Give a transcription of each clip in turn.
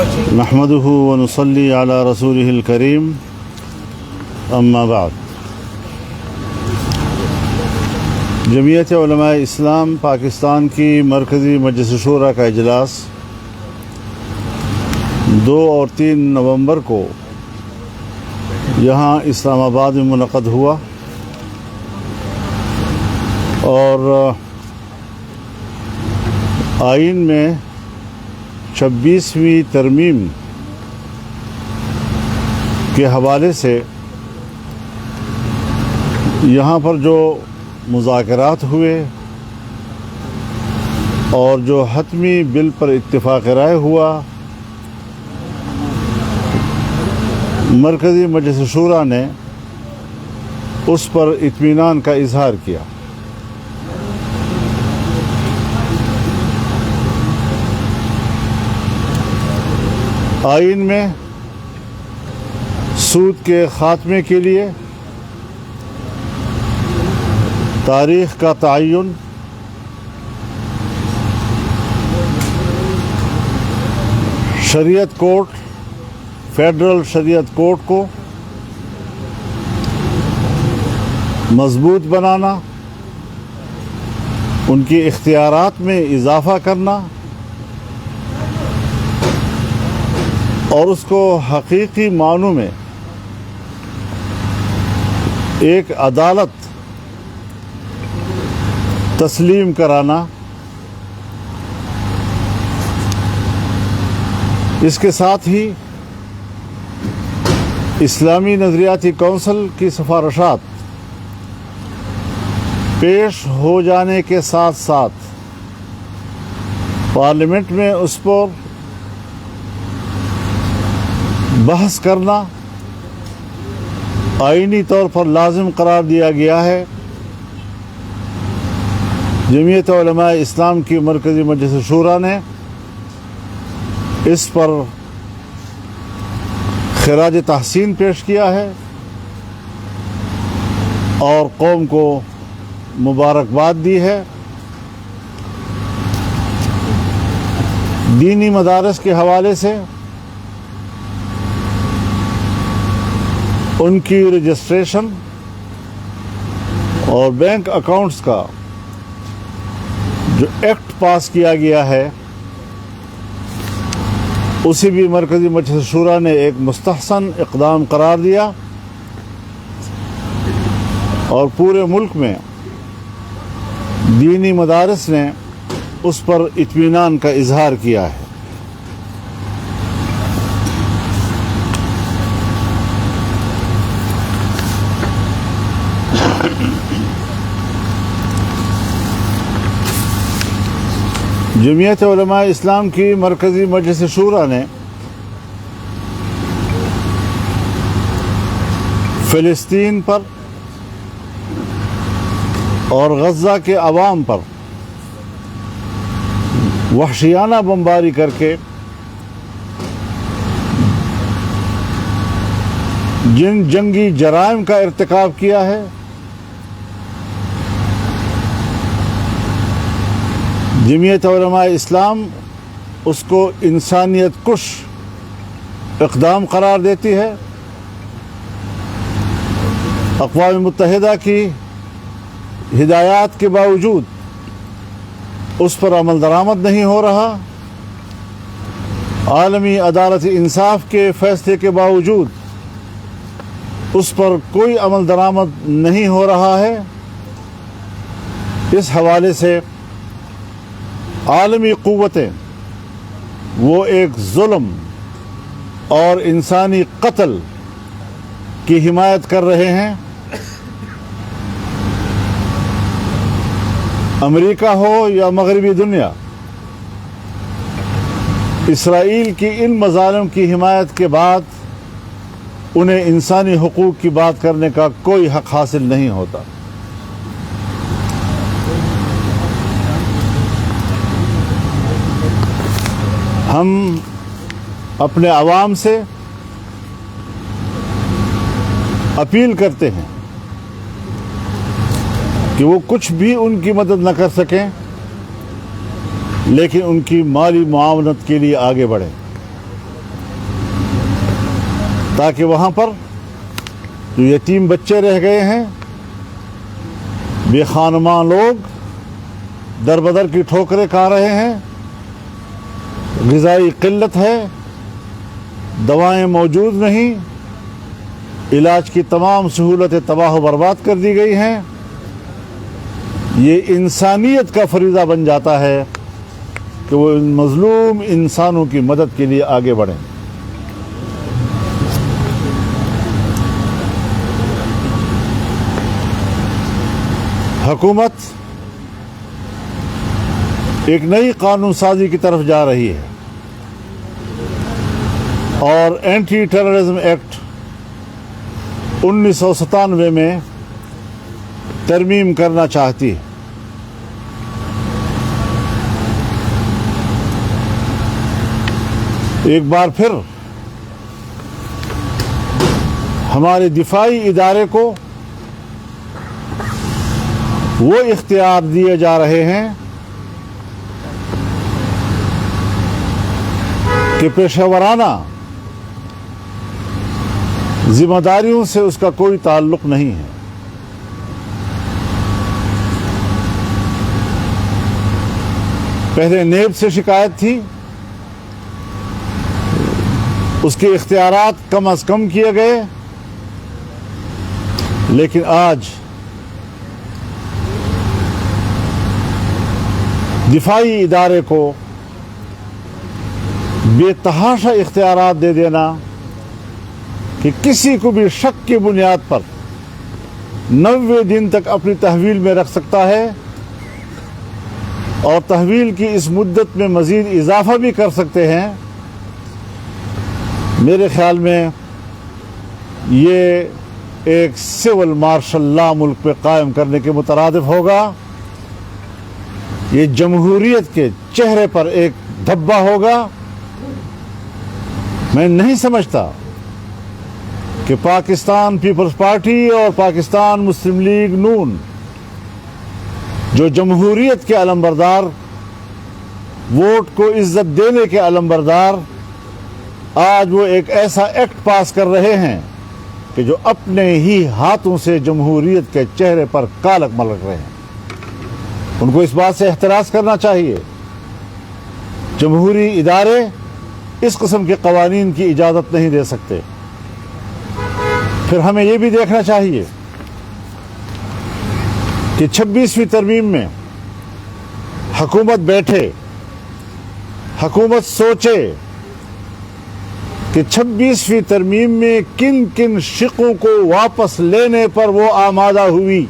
نحمده ونصلي على رسوله الكريم اما بعد. جمعیت علماء اسلام پاکستان کی مرکزی مجلس شورا کا اجلاس 2 اور 3 نومبر کو یہاں اسلام آباد میں منعقد ہوا اور آئین میں 26ویں ترمیم کے حوالے سے یہاں پر جو مذاکرات ہوئے اور جو حتمی بل پر اتفاق رائے ہوا، مرکزی مجلس شورا نے اس پر اطمینان کا اظہار کیا. آئین میں سود کے خاتمے کے لیے تاریخ کا تعین، شریعت کورٹ، فیڈرل شریعت کورٹ کو مضبوط بنانا، ان کی اختیارات میں اضافہ کرنا اور اس کو حقیقی معنوں میں ایک عدالت تسلیم کرانا، اس کے ساتھ ہی اسلامی نظریاتی کونسل کی سفارشات پیش ہو جانے کے ساتھ ساتھ پارلیمنٹ میں اس پر بحث کرنا آئینی طور پر لازم قرار دیا گیا ہے. جمعیت علماء اسلام کی مرکزی مجلس شورا نے اس پر خراج تحسین پیش کیا ہے اور قوم کو مبارکباد دی ہے. دینی مدارس کے حوالے سے ان کی رجسٹریشن اور بینک اکاؤنٹس کا جو ایکٹ پاس کیا گیا ہے، اسے بھی مرکزی مجلس شورا نے ایک مستحسن اقدام قرار دیا اور پورے ملک میں دینی مدارس نے اس پر اطمینان کا اظہار کیا ہے. جمعیت علماء اسلام کی مرکزی مجلس شورا نے فلسطین پر اور غزہ کے عوام پر وحشیانہ بمباری کر کے جن جنگی جرائم کا ارتکاب کیا ہے، جمعیت علماء اسلام اس کو انسانیت کش اقدام قرار دیتی ہے. اقوام متحدہ کی ہدایات کے باوجود اس پر عمل درآمد نہیں ہو رہا، عالمی عدالت انصاف کے فیصلے کے باوجود اس پر کوئی عمل درآمد نہیں ہو رہا ہے. اس حوالے سے عالمی قوتیں وہ ایک ظلم اور انسانی قتل کی حمایت کر رہے ہیں. امریکہ ہو یا مغربی دنیا، اسرائیل کی ان مظالم کی حمایت کے بعد انہیں انسانی حقوق کی بات کرنے کا کوئی حق حاصل نہیں ہوتا. ہم اپنے عوام سے اپیل کرتے ہیں کہ وہ کچھ بھی ان کی مدد نہ کر سکیں، لیکن ان کی مالی معاونت کے لیے آگے بڑھیں. تاکہ وہاں پر جو یتیم بچے رہ گئے ہیں، بے خانمان لوگ در بدر کی ٹھوکریں کھا رہے ہیں، غذائی قلت ہے، دوائیں موجود نہیں، علاج کی تمام سہولتیں تباہ و برباد کر دی گئی ہیں، یہ انسانیت کا فریضہ بن جاتا ہے کہ وہ ان مظلوم انسانوں کی مدد کے لیے آگے بڑھیں۔ حکومت ایک نئی قانون سازی کی طرف جا رہی ہے اور اینٹی ٹیررزم ایکٹ 1997 میں ترمیم کرنا چاہتی ہے۔ ایک بار پھر ہمارے دفاعی ادارے کو وہ اختیار دیے جا رہے ہیں کہ پیشہ ورانہ ذمہ داریوں سے اس کا کوئی تعلق نہیں ہے۔ پہلے نیب سے شکایت تھی، اس کے اختیارات کم از کم کیے گئے، لیکن آج دفاعی ادارے کو بے تحاشا اختیارات دے دینا کہ کسی کو بھی شک کی بنیاد پر 90 دن تک اپنی تحویل میں رکھ سکتا ہے اور تحویل کی اس مدت میں مزید اضافہ بھی کر سکتے ہیں، میرے خیال میں یہ ایک سول مارشل لا ملک پہ قائم کرنے کے مترادف ہوگا۔ یہ جمہوریت کے چہرے پر ایک دھبا ہوگا۔ میں نہیں سمجھتا کہ پاکستان پیپلز پارٹی اور پاکستان مسلم لیگ نون، جو جمہوریت کے علمبردار، ووٹ کو عزت دینے کے علمبردار، آج وہ ایک ایسا ایکٹ پاس کر رہے ہیں کہ جو اپنے ہی ہاتھوں سے جمہوریت کے چہرے پر کالک ملک رہے ہیں۔ ان کو اس بات سے احتراز کرنا چاہیے۔ جمہوری ادارے اس قسم کے قوانین کی اجازت نہیں دے سکتے۔ پھر ہمیں یہ بھی دیکھنا چاہیے کہ 26ویں ترمیم میں حکومت بیٹھے، حکومت سوچے کہ 26ویں ترمیم میں کن کن شقوں کو واپس لینے پر وہ آمادہ ہوئی،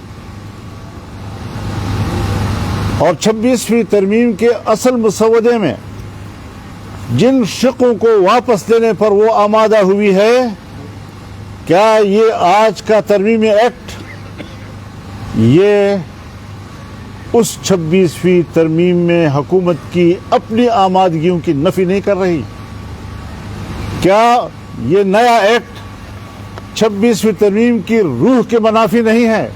اور 26ویں ترمیم کے اصل مسودے میں جن شقوں کو واپس لینے پر وہ آمادہ ہوئی ہے، کیا یہ آج کا ترمیمی ایکٹ یہ اس 26ویں ترمیم میں حکومت کی اپنی آمادگیوں کی نفی نہیں کر رہی؟ کیا یہ نیا ایکٹ 26ویں ترمیم کی روح کے منافی نہیں ہے؟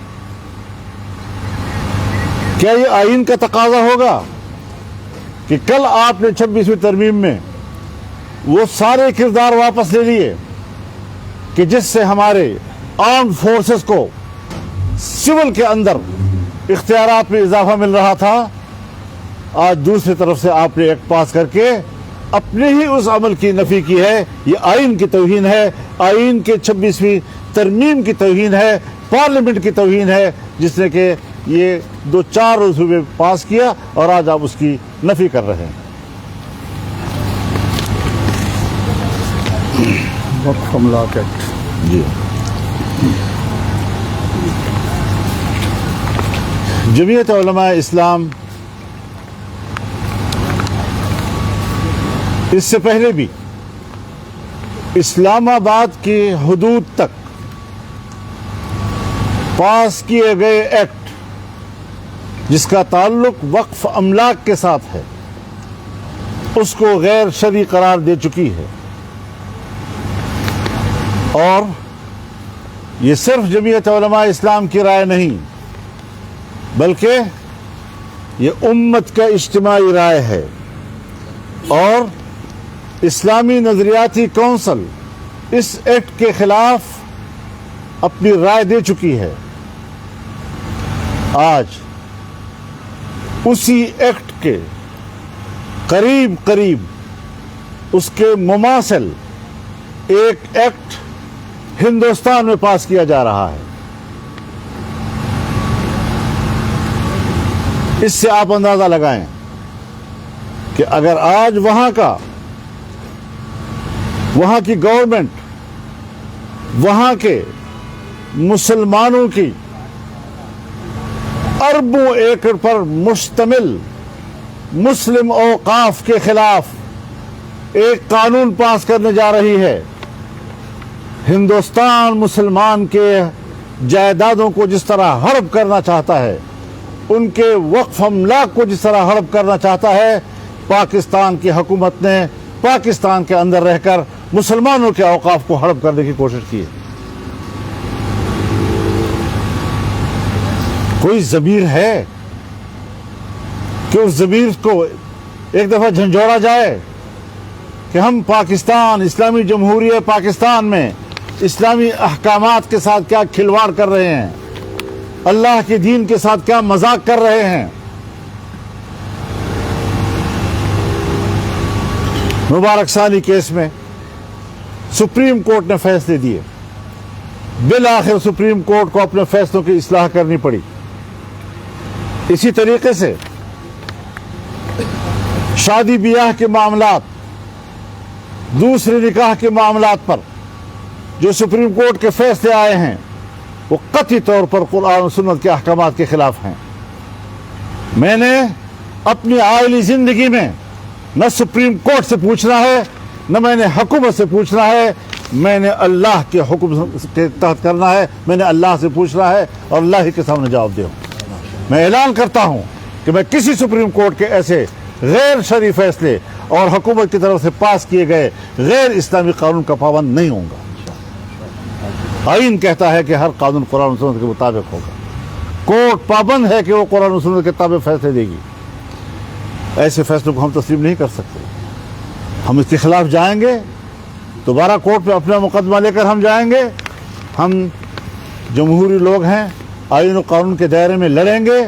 کیا یہ آئین کا تقاضا ہوگا کہ کل آپ نے 26ویں ترمیم میں وہ سارے کردار واپس لے لیے کہ جس سے ہمارے آرمڈ فورسز کو سول کے اندر اختیارات میں اضافہ مل رہا تھا، آج دوسری طرف سے آپ نے ایکٹ پاس کر کے اپنے ہی اس عمل کی نفی کی ہے؟ یہ آئین کی توہین ہے، آئین کے 26ویں ترمیم کی توہین ہے، پارلیمنٹ کی توہین ہے، جس نے کہ یہ 2-4 روز ہوئے پاس کیا اور آج آپ اس کی نفی کر رہے ہیں۔ وقف املاک ایکٹ، جی، جمعیت علماء اسلام اس سے پہلے بھی اسلام آباد کی حدود تک پاس کیے گئے ایکٹ جس کا تعلق وقف املاک کے ساتھ ہے، اس کو غیر شرعی قرار دے چکی ہے، اور یہ صرف جمعیت علماء اسلام کی رائے نہیں بلکہ یہ امت کا اجتماعی رائے ہے، اور اسلامی نظریاتی کونسل اس ایکٹ کے خلاف اپنی رائے دے چکی ہے، آج اسی ایکٹ کے قریب اس کے مماثل ایک ایکٹ ہندوستان میں پاس کیا جا رہا ہے۔ اس سے آپ اندازہ لگائیں کہ اگر آج وہاں کی گورنمنٹ وہاں کے مسلمانوں کی اربوں ایکڑ پر مشتمل مسلم اوقاف کے خلاف ایک قانون پاس کرنے جا رہی ہے، ہندوستان مسلمان کے جائیدادوں کو جس طرح ہڑپ کرنا چاہتا ہے، ان کے وقف املاک کو جس طرح ہڑپ کرنا چاہتا ہے، پاکستان کی حکومت نے پاکستان کے اندر رہ کر مسلمانوں کے اوقاف کو ہڑپ کرنے کی کوشش کی ہے۔ کوئی ضمیر ہے کہ اس ضمیر کو ایک دفعہ جھنجھوڑا جائے کہ ہم پاکستان، اسلامی جمہوریہ پاکستان میں اسلامی احکامات کے ساتھ کیا کھلواڑ کر رہے ہیں، اللہ کے دین کے ساتھ کیا مذاق کر رہے ہیں۔ مبارک ثانی کیس میں سپریم کورٹ نے فیصلے دیے، بالآخر سپریم کورٹ کو اپنے فیصلوں کی اصلاح کرنی پڑی۔ اسی طریقے سے شادی بیاہ کے معاملات، دوسرے نکاح کے معاملات پر جو سپریم کورٹ کے فیصلے آئے ہیں وہ قطعی طور پر قرآن و سنت کے احکامات کے خلاف ہیں۔ میں نے اپنی عائلی زندگی میں نہ سپریم کورٹ سے پوچھنا ہے، نہ میں نے حکومت سے پوچھنا ہے، میں نے اللہ کے حکم کے تحت کرنا ہے، میں نے اللہ سے پوچھنا ہے اور اللہ ہی کے سامنے جواب دوں۔ میں اعلان کرتا ہوں کہ میں کسی سپریم کورٹ کے ایسے غیر شرعی فیصلے اور حکومت کی طرف سے پاس کیے گئے غیر اسلامی قانون کا پابند نہیں ہوں گا۔ آئین کہتا ہے کہ ہر قانون قرآن و سنت کے مطابق ہوگا، کورٹ پابند ہے کہ وہ قرآن و سنت کے تابع فیصلے دے گی۔ ایسے فیصلوں کو ہم تسلیم نہیں کر سکتے۔ ہم اس کے خلاف جائیں گے، دوبارہ کورٹ میں اپنا مقدمہ لے کر ہم جائیں گے۔ ہم جمہوری لوگ ہیں، آئین و قانون کے دائرے میں لڑیں گے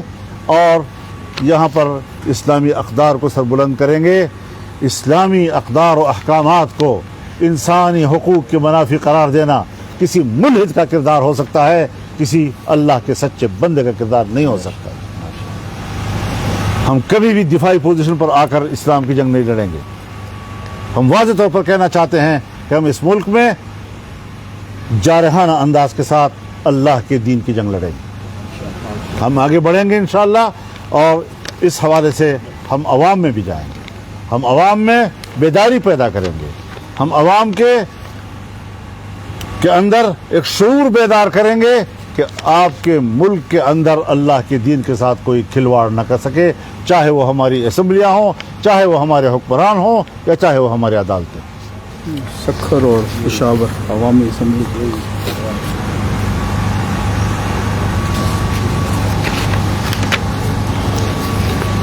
اور یہاں پر اسلامی اقدار کو سربلند کریں گے۔ اسلامی اقدار و احکامات کو انسانی حقوق کے منافی قرار دینا کسی ملحد کا کردار ہو سکتا ہے، کسی اللہ کے سچے بندے کا کردار نہیں ہو سکتا۔ ہم کبھی بھی دفاعی پوزیشن پر آ کر اسلام کی جنگ نہیں لڑیں گے۔ ہم واضح طور پر کہنا چاہتے ہیں کہ ہم اس ملک میں جارحانہ انداز کے ساتھ اللہ کے دین کی جنگ لڑیں گے۔ ہم آگے بڑھیں گے انشاءاللہ، اور اس حوالے سے ہم عوام میں بھی جائیں گے، ہم عوام میں بیداری پیدا کریں گے، ہم عوام کے اندر ایک شعور بیدار کریں گے کہ آپ کے ملک کے اندر اللہ کے دین کے ساتھ کوئی کھلواڑ نہ کر سکے، چاہے وہ ہماری اسمبلیاں ہوں، چاہے وہ ہمارے حکمران ہوں، یا چاہے وہ ہماری عدالتیں۔ سکھر اور پشاور عوامی اسمبلی۔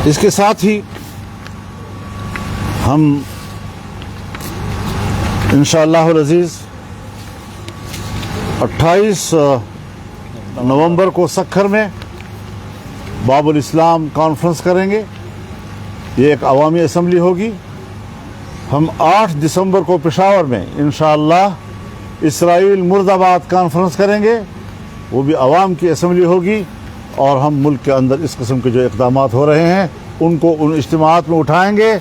اس کے ساتھ ہی ہم انشاءاللہ العزیز 28 نومبر کو سکھر میں باب الاسلام کانفرنس کریں گے۔ یہ ایک عوامی اسمبلی ہوگی۔ ہم 8 دسمبر کو پشاور میں انشاءاللہ اسرائیل مرد آباد کانفرنس کریں گے، وہ بھی عوام کی اسمبلی ہوگی، اور ہم ملک کے اندر اس قسم کے جو اقدامات ہو رہے ہیں ان کو ان اجتماعات میں اٹھائیں گے،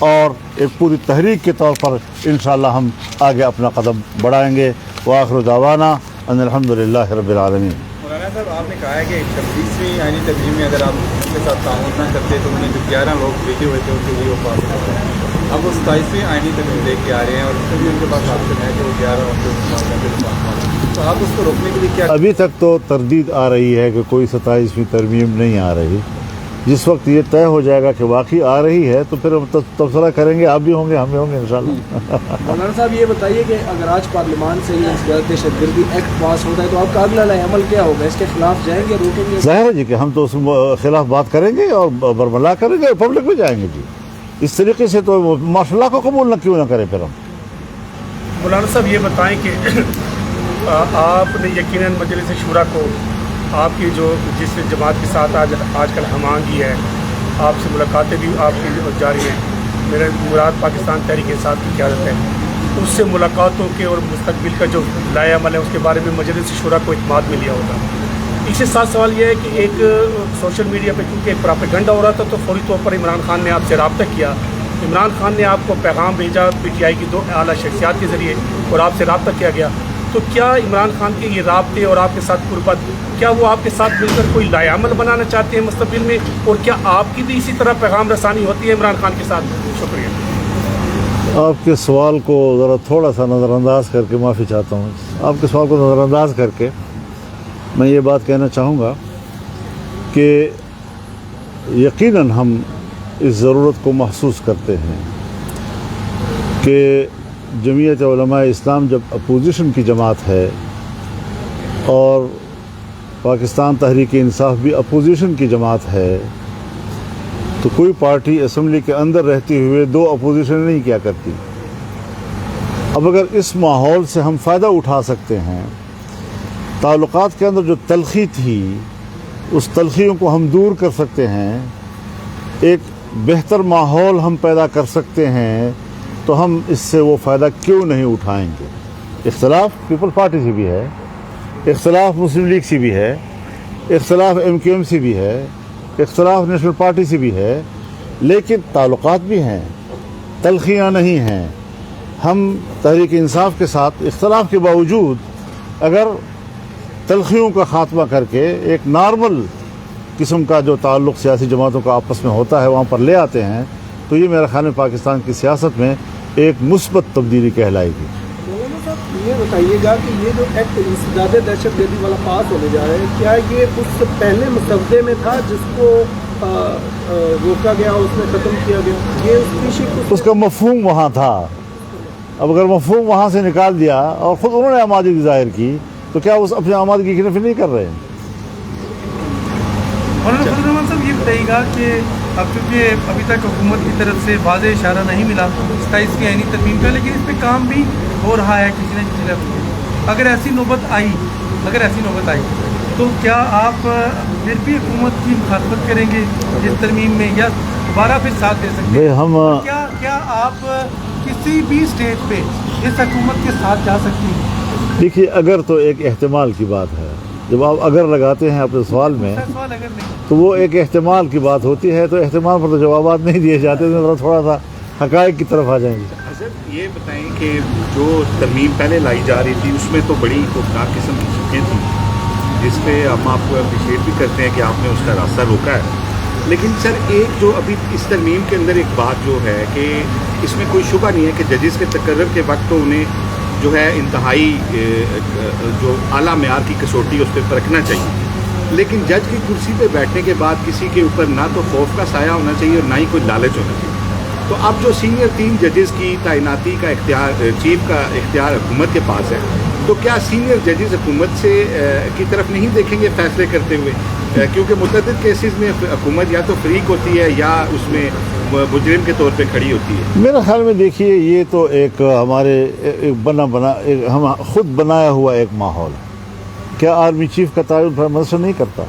اور ایک پوری تحریک کے طور پر انشاءاللہ ہم آگے اپنا قدم بڑھائیں گے۔ وآخر دعوانا ان الحمدللہ رب العالمین۔ مولانا صاحب، آپ نے کہا ہے کہ 26ویں آئینی ترمیم میں اگر آپ ان کے ساتھ تعاون نہ کرتے تو انہیں جو 11 لوگ بیٹھے ہوئے تھے ان کے لیے وہ پاس کر رہے ہیں۔ اب وہ 27ویں آئینی ترمیم لے کے آ رہے ہیں، اور اس میں بھی ان کے پاس آپشن ہے کہ وہ 11 تو آپ اس کو روکنے کے لیے کیا؟ ابھی تک تو تردید آ رہی ہے کہ کوئی 27ویں ترمیم نہیں آ رہی۔ جس وقت یہ طے ہو جائے گا کہ واقعی آ رہی ہے تو پھر ہم تبصرہ کریں گے، آپ بھی ہوں گے، ہم بھی ہوں گے انشاءاللہ۔ مولانا صاحب یہ بتائیے کہ اگر آج پارلیمان سے یہ دہشت گردی ایکٹ پاس ہوتا ہے تو آپ کا اگلا عمل کیا ہوگا؟ اس کے خلاف جائیں گے، روکیں گے؟ ظاہر ہے جی کہ ہم تو اس خلاف بات کریں گے اور برملا کریں گے، پبلک میں جائیں گے جی۔ اس طریقے سے تو ماشاء اللہ کو قبول نہ کیوں نہ کریں پھر ہم۔ مولانا صاحب یہ بتائیں کہ آپ نے یقیناً مجلس شورا کو آپ کی جو جس جماعت کے ساتھ آج کل ہم آہنگی ہے، آپ سے ملاقاتیں بھی آپ کی جاری ہیں، میرا مراد پاکستان تحریک انصاف کی قیادت ہے، اس سے ملاقاتوں کے اور مستقبل کا جو لائے عمل ہے اس کے بارے میں مجلس شورا کو اعتماد میں لیا ہوگا۔ اس کے ساتھ سوال یہ ہے کہ ایک سوشل میڈیا پہ کیونکہ ایک پراپیگنڈا ہو رہا تھا تو فوری طور پر عمران خان نے آپ سے رابطہ کیا، عمران خان نے آپ کو پیغام بھیجا پی ٹی آئی کی 2 اعلیٰ شخصیات کے ذریعے اور آپ سے رابطہ کیا گیا، تو کیا عمران خان کے یہ رابطے اور آپ کے ساتھ قربت، کیا وہ آپ کے ساتھ مل کر کوئی لائحہ عمل بنانا چاہتے ہیں مستقبل میں، اور کیا آپ کی بھی اسی طرح پیغام رسانی ہوتی ہے عمران خان کے ساتھ؟ شکریہ۔ آپ کے سوال کو ذرا تھوڑا سا نظر انداز کر کے معافی چاہتا ہوں، آپ کے سوال کو نظر انداز کر کے میں یہ بات کہنا چاہوں گا کہ یقیناً ہم اس ضرورت کو محسوس کرتے ہیں کہ جمعیت علماء اسلام جب اپوزیشن کی جماعت ہے اور پاکستان تحریک انصاف بھی اپوزیشن کی جماعت ہے، تو کوئی پارٹی اسمبلی کے اندر رہتے ہوئے 2 اپوزیشن نہیں کیا کرتی۔ اب اگر اس ماحول سے ہم فائدہ اٹھا سکتے ہیں، تعلقات کے اندر جو تلخی تھی اس تلخیوں کو ہم دور کر سکتے ہیں، ایک بہتر ماحول ہم پیدا کر سکتے ہیں، تو ہم اس سے وہ فائدہ کیوں نہیں اٹھائیں گے؟ اختلاف پیپل پارٹی سے بھی ہے، اختلاف مسلم لیگ سے بھی ہے، اختلاف MQM سے بھی ہے، اختلاف نیشنل پارٹی سے بھی ہے، لیکن تعلقات بھی ہیں، تلخیاں نہیں ہیں۔ ہم تحریک انصاف کے ساتھ اختلاف کے باوجود اگر تلخیوں کا خاتمہ کر کے ایک نارمل قسم کا جو تعلق سیاسی جماعتوں کا آپس میں ہوتا ہے وہاں پر لے آتے ہیں، تو یہ میرا خیال میں پاکستان کی سیاست میں ایک مثبت تبدیلی کہلائے گی۔ مولانا صاحب یہ بتائیے گا کہ یہ جو ایکٹ انسداد دہشت گردی والا پاس ہونے جا رہا ہے، کیا یہ اس سے پہلے مسودے میں تھا جس کو روکا گیا، اس میں ختم کیا گیا؟ یہ اس پیچھے اس کا مفہوم وہاں تھا، اب اگر مفہوم وہاں سے نکال دیا اور خود انہوں نے آمادگی ظاہر کی، تو کیا اس اپنی آمادگی کی نفی نہیں کر رہے ہیں؟ مولانا فضل الرحمان صاحب یہ بتائیے گا کہ اب چونکہ ابھی تک حکومت کی طرف سے واضح اشارہ نہیں ملا 27 کی عینی ترمیم کا، لیکن اس پہ کام بھی ہو رہا ہے کسی نہ کسی لیول۔ اگر ایسی نوبت آئی تو کیا آپ پھر بھی حکومت کی مخالفت کریں گے اس ترمیم میں، یا دوبارہ پھر ساتھ دے سکتے ہیں؟ کیا آپ کسی بھی اسٹیج پہ اس حکومت کے ساتھ جا سکتے ہیں؟ دیکھیے، اگر تو ایک احتمال کی بات ہے، جب آپ اگر لگاتے ہیں اپنے سوال میں تو وہ ایک احتمال کی بات ہوتی ہے، تو احتمال پر تو جوابات نہیں دیے جاتے، تو تھوڑا سا حقائق کی طرف آ جائیں گے۔ سر یہ بتائیں کہ جو ترمیم پہلے لائی جا رہی تھی اس میں تو بڑی خوفناک قسم کی چیزیں تھیں، جس پہ ہم آپ کو اپریشیٹ بھی کرتے ہیں کہ آپ نے اس کا راستہ روکا ہے، لیکن سر ایک جو ابھی اس ترمیم کے اندر ایک بات جو ہے کہ اس میں کوئی شبہ نہیں ہے کہ ججز کے تقرر کے وقت تو انہیں جو ہے انتہائی جو اعلیٰ معیار کی کسوٹی اس پہ پرکھنا چاہیے، لیکن جج کی کرسی پہ بیٹھنے کے بعد کسی کے اوپر نہ تو خوف کا سایہ ہونا چاہیے اور نہ ہی کوئی لالچ ہونا چاہیے۔ تو اب جو سینئر 3 ججز کی تعیناتی کا اختیار چیف کا اختیار حکومت کے پاس ہے، تو کیا سینئر ججز حکومت سے کی طرف نہیں دیکھیں گے فیصلے کرتے ہوئے؟ کیونکہ متعدد کیسز میں حکومت یا تو فریق ہوتی ہے یا اس میں مجرم کے طور پہ کھڑی ہوتی ہے۔ میرے خیال میں دیکھیے، یہ تو ایک ہمارے ہم خود بنایا ہوا ایک ماحول ہے۔ کیا آرمی چیف کا تعین پرائم منسٹر نہیں کرتا؟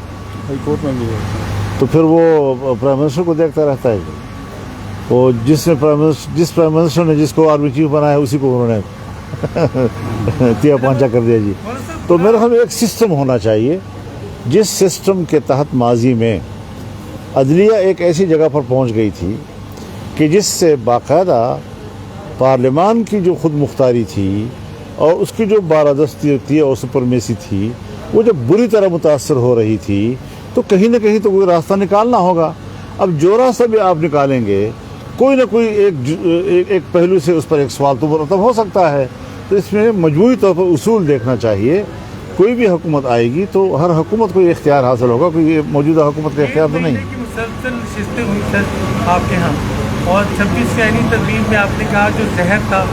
ہائی کورٹ میں بھی ہے۔ تو پھر وہ پرائم منسٹر کو دیکھتا رہتا ہے، وہ جس پرائم منسٹر نے جس کو آرمی چیف بنایا اسی کو انہوں نے تیا پانچا کر دیا جی۔ تو میرے خیال میں ایک سسٹم ہونا چاہیے، جس سسٹم کے تحت ماضی میں عدلیہ ایک ایسی جگہ پر پہنچ گئی تھی کہ جس سے باقاعدہ پارلیمان کی جو خود مختاری تھی اور اس کی جو بالادستی تھی اور سپرمیسی تھی، وہ جب بری طرح متاثر ہو رہی تھی، تو کہیں نہ کہیں تو کوئی راستہ نکالنا ہوگا۔ اب جو راستہ بھی آپ نکالیں گے، کوئی نہ کوئی ایک پہلو سے اس پر ایک سوال تو مرتب ہو سکتا ہے۔ تو اس میں مجموعی طور پر اصول دیکھنا چاہیے۔ کوئی بھی حکومت آئے گی تو ہر حکومت کو یہ اختیار حاصل ہوگا، کوئی موجودہ حکومت کا اختیار تو نہیں۔ مسلسل نشستیں ہوئی سر آپ کے ہاں، اور 26 کی عینی ترمیم میں آپ نے کہا جو زہر تھا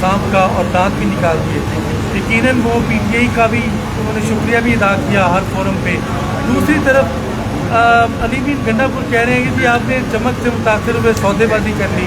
سانپ کا اور دانت بھی نکال دیے تھے، یقیناً وہ پی ٹی آئی کا بھی انہوں نے شکریہ بھی ادا کیا ہر فورم پہ۔ دوسری طرف علی میر گنڈا پور کہہ رہے ہیں کہ جی آپ نے چمک سے متاثر ہوئے سودے بازی کر لی،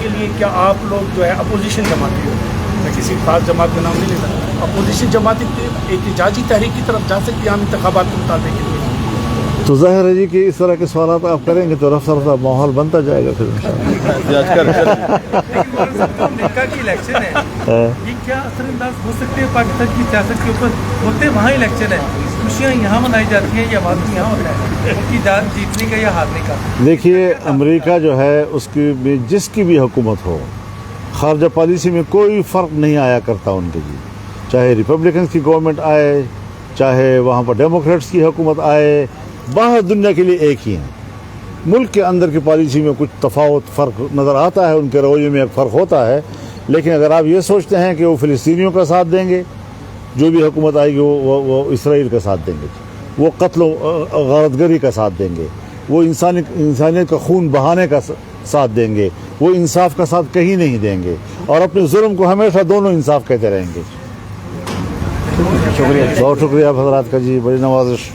کے لیے کیا آپ لوگ جو ہے اپوزیشن جماعتی ہو، میں کسی خاص جماعت کا نام نہیں لیتا، اپوزیشن جماعتی احتجاجی تحریک کی طرف جا سکتی ہے عام انتخابات کے مطابق؟ تو ظاہر ہے جی کہ اس طرح کے سوالات آپ کریں گے تو رفتہ رفتہ ماحول بنتا جائے گا پھر امریکہ کی الیکشن ہے، یہ کیا اثر انداز ہو سکتے ہیں پاکستان کی سیاست کے اوپر؟ ہوتے وہاں الیکشن ہے، خوشیاں یہاں منائی جاتی ہیں یا بات یہاں ہوتا ہے ان کی جیتنے کا یا ہارنے کا؟ دیکھیے امریکہ جو ہے اس کی بھی جس کی بھی حکومت ہو، خارجہ پالیسی میں کوئی فرق نہیں آیا کرتا ان کے لیے، چاہے ریپبلکنس کی گورنمنٹ آئے چاہے وہاں پر ڈیموکریٹس کی حکومت آئے، باہر دنیا کے لیے ایک ہی ہیں۔ ملک کے اندر کی پالیسی میں کچھ تفاوت فرق نظر آتا ہے، ان کے رویے میں ایک فرق ہوتا ہے، لیکن اگر آپ یہ سوچتے ہیں کہ وہ فلسطینیوں کا ساتھ دیں گے، جو بھی حکومت آئے گی وہ اسرائیل کا ساتھ دیں گے، وہ قتل و غارت گری کا ساتھ دیں گے، وہ انسانیت کا خون بہانے کا ساتھ دیں گے، وہ انصاف کا ساتھ کہیں نہیں دیں گے، اور اپنے ظلم کو ہمیشہ دونوں انصاف کہتے رہیں گے۔ شکریہ، بہت شکریہ آپ حضرات کا جی، بڑی نوازش۔